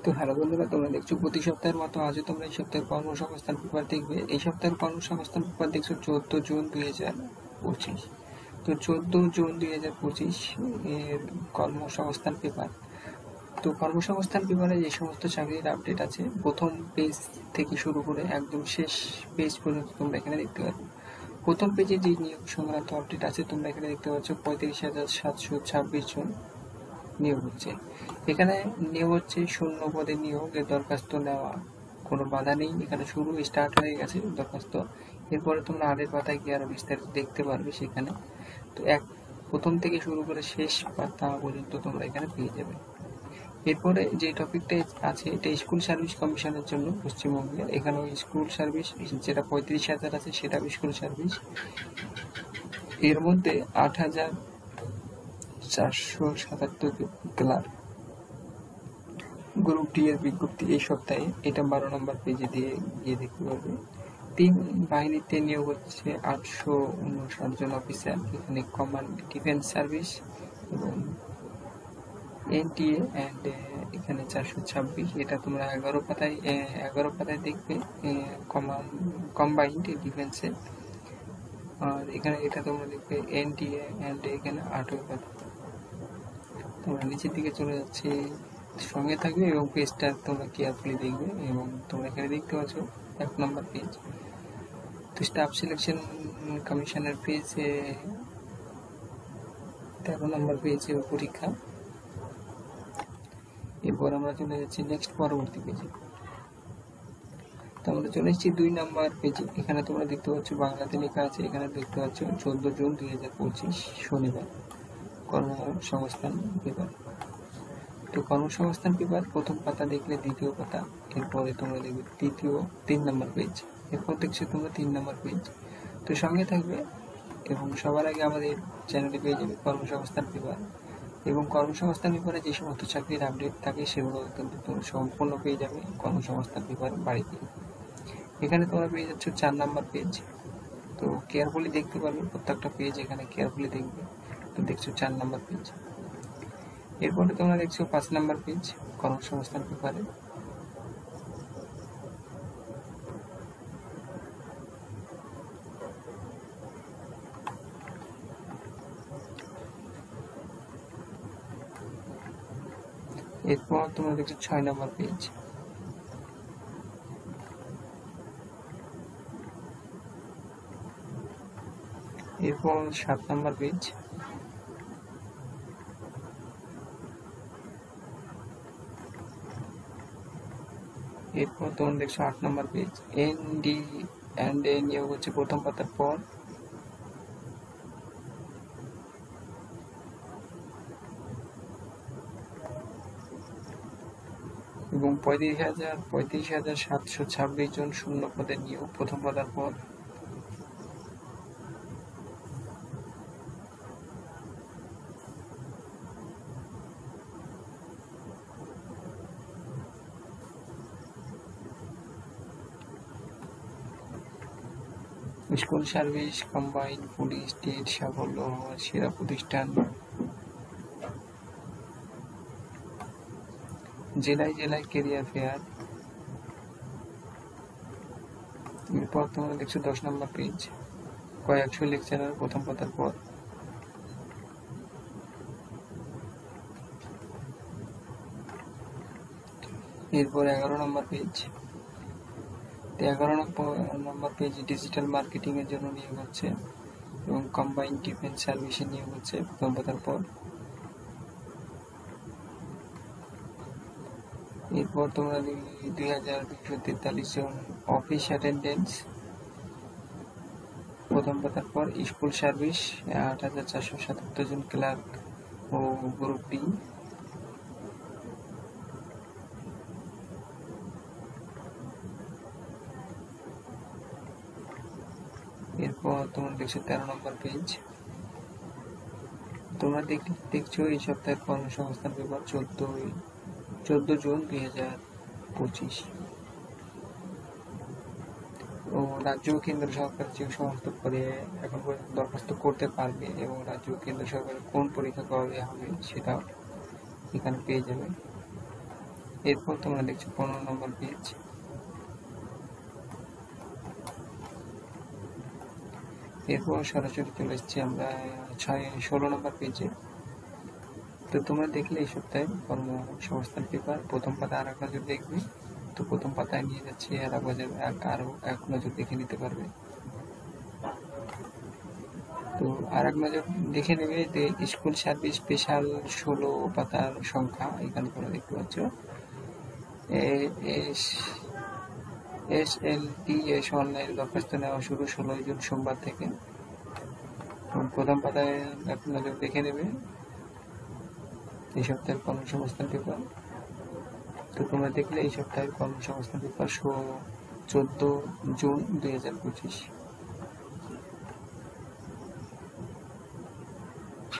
তো হ্যালো বন্ধুরা, তোমরা দেখছো প্রতি সপ্তাহের মতো আজও তোমরা এই সপ্তাহের কর্মসংস্থান পেপার দেখবে। এই সপ্তাহের কর্মসংস্থান পেপার দেখছো 14 জুন 2025। তো 14 জুন 2025 এর কর্মসংস্থান পেপার। তো কর্মসংস্থান পেপারে যে সমস্ত চাকরির আপডেট আছে প্রথম পেজ থেকে শুরু করে একদম শেষ পেজ পর্যন্ত তোমরা এখানে দেখতে পাবে। প্রথম পেজে যে নিয়োগ সংক্রান্ত আপডেট আছে তোমরা এখানে দেখতে পাচ্ছ 35,726 জন নিয়োগ হচ্ছে। এখানে নিয়োগ হচ্ছে শূন্য পদে নিয়োগের দরখাস্ত নেওয়া কোনো বাধা নেই। এখানে শুরু স্টার্ট হয়ে গেছে দরখাস্ত। এরপরে তোমরা আগের পাতায় গিয়ে আরো বিস্তারিত দেখতে পারবে সেখানে। তো প্রথম থেকে শুরু করে শেষ পাতা পর্যন্ত তোমরা এখানে পেয়ে যাবে। এরপরে যে টপিকটা আছে এটা স্কুল সার্ভিস কমিশনের জন্য পশ্চিমবঙ্গের। এখানেও স্কুল সার্ভিস যেটা 35,000 আছে সেটা স্কুল সার্ভিস। এর মধ্যে 8,477 ক্লার্ক গ্রুপ ডি এর বিজ্ঞপ্তি এই সপ্তাহে, এটা 12 নম্বর পেজে দিয়ে গিয়ে দেখতে পারবে। 3 বাহিনীতে নিয়োগ হচ্ছে 859 জন অফিসার। এখানে কমান্ড ডিফেন্স সার্ভিস এবং এনটিএ অ্যান্ড এখানে 426। এটা তোমরা 11 পাতায় দেখবে কম্বাইন্ড ডিফেন্সে। আর এখানে এটা তোমরা দেখবে এনটিএ অ্যান্ড এখানে 8 পাতা। তোমরা নিচের দিকে চলে যাচ্ছে, সঙ্গে থাকবে এবং পেজটা তোমরা কেয়ারফুলি দেখবে। এবং তোমরা এখানে দেখতে পাচ্ছ 1 নম্বর পেজ। তো স্টাফ সিলেকশন কমিশনের পেজে 13 নম্বর পেজে পরীক্ষা। এরপর আমরা চলে যাচ্ছি নেক্সট পরবর্তী পেজে। তো আমরা চলে এসেছি 2 নম্বর পেজে। এখানে তোমরা দেখতে পাচ্ছ বাংলাতে লেখা আছে। এখানে দেখতে পাচ্ছ 14 জুন 2025 শনিবার কর্মসংস্থান পেপার। তো কর্মসংস্থান পেপার প্রথম পাতা দেখলে দ্বিতীয় পাতা, এরপরে তোমরা দেখবে 3 নম্বর পেজ, এরপর দেখছো তোমরা 3 নম্বর পেজ। তো সঙ্গে থাকবে এবং সবার আগে আমাদের চ্যানেলে পেয়ে যাবে কর্মসংস্থান পেপার। এবং কর্মসংস্থান পেপারে যে সমস্ত চাকরির আপডেট থাকে সেগুলো কিন্তু তোমরা সম্পূর্ণ পেয়ে যাবে কর্মসংস্থান পেপার বাড়িতে। এখানে তোমরা পেয়ে যাচ্ছ 4 নম্বর পেজ। তো কেয়ারফুলি দেখতে পারবে প্রত্যেকটা পেজ, এখানে কেয়ারফুলি দেখবে। তো দেখছো 4 নম্বর পেজ। এরপরে তোমরা দেখছো 5 নম্বর পেজ কর্মসংস্থান পেপারে। এরপর তোমরা দেখছো 6 নম্বর পেজ। এরপর 7 নম্বর পেজ। এরপর তোমরা দেখছো 8 নম্বর পেজ। এনডি অ্যান্ড এ নিয়োগ হচ্ছে প্রথম পাতার পর। এবং 35,726 জন শূন্য পদে নিয়োগ প্রথম পাতার পর। School service combined police state সাফল্য সেরা প্রতিষ্ঠান। জেলায় জেলায় কেরিয়ার ফেয়ার। এরপর তোমরা দেখছো 10 নম্বর পেজ কয়েকশো লেকচারার প্রথম পাতার পর। এরপর 11 নম্বর পেজ। 11 নম্বর পেজ ডিজিটাল মার্কেটিং এর জন্য নিয়োগ হচ্ছে এবং কম্বাইন্ড ডিফেন্স সার্ভিসে নিয়োগ হচ্ছে প্রথম পাতার পর। এরপর তোমরা 2,243 জন অফিস অ্যাটেন্ডেন্স প্রথম পাতার পর। স্কুল সার্ভিস 8,477 জন ক্লার্ক ও গ্রুপ ডি। এরপর তোমরা দেখছো 13 নম্বর পেজ। তোমরা দেখছো এই সপ্তাহের কর্মসংস্থান পেপার 14 জুন 2025। ও রাজ্য ও কেন্দ্র সরকার যে সমস্ত পদে এখন পর্যন্ত দরখাস্ত করতে পারবে এবং রাজ্য ও কেন্দ্র সরকারের কোন পরীক্ষা করাতে হবে সেটা এখানে পেয়ে যাবে। এরপর তোমরা দেখছো 15 নম্বর পেজ। এরপর সরাসরি চলে এসেছি আমরা 16 নম্বর পেজে। তো তোমরা দেখলে এই সপ্তাহে কর্মসংস্থান পেপার প্রথম পাতায় আর এক নজর দেখবে। তো প্রথম পাতায় নিয়ে যাচ্ছি, আরো এক নজর দেখে নিতে পারবে। তো আর এক নজর দেখে নেবে যে স্কুল সার্ভিস স্পেশাল 16 পাতার সংখ্যা এখানে তোমরা দেখতে পাচ্ছ। SLTS অনলাইন দরখাস্ত নেওয়া শুরু 16 জুন সোমবার থেকে। প্রথম পাতায় এক নজর দেখে নেবে এই সপ্তাহের কর্মসংস্থান পেপার। তো তোমরা দেখলে এই সপ্তাহের কর্মসংস্থান পেপার 14 জুন 2025।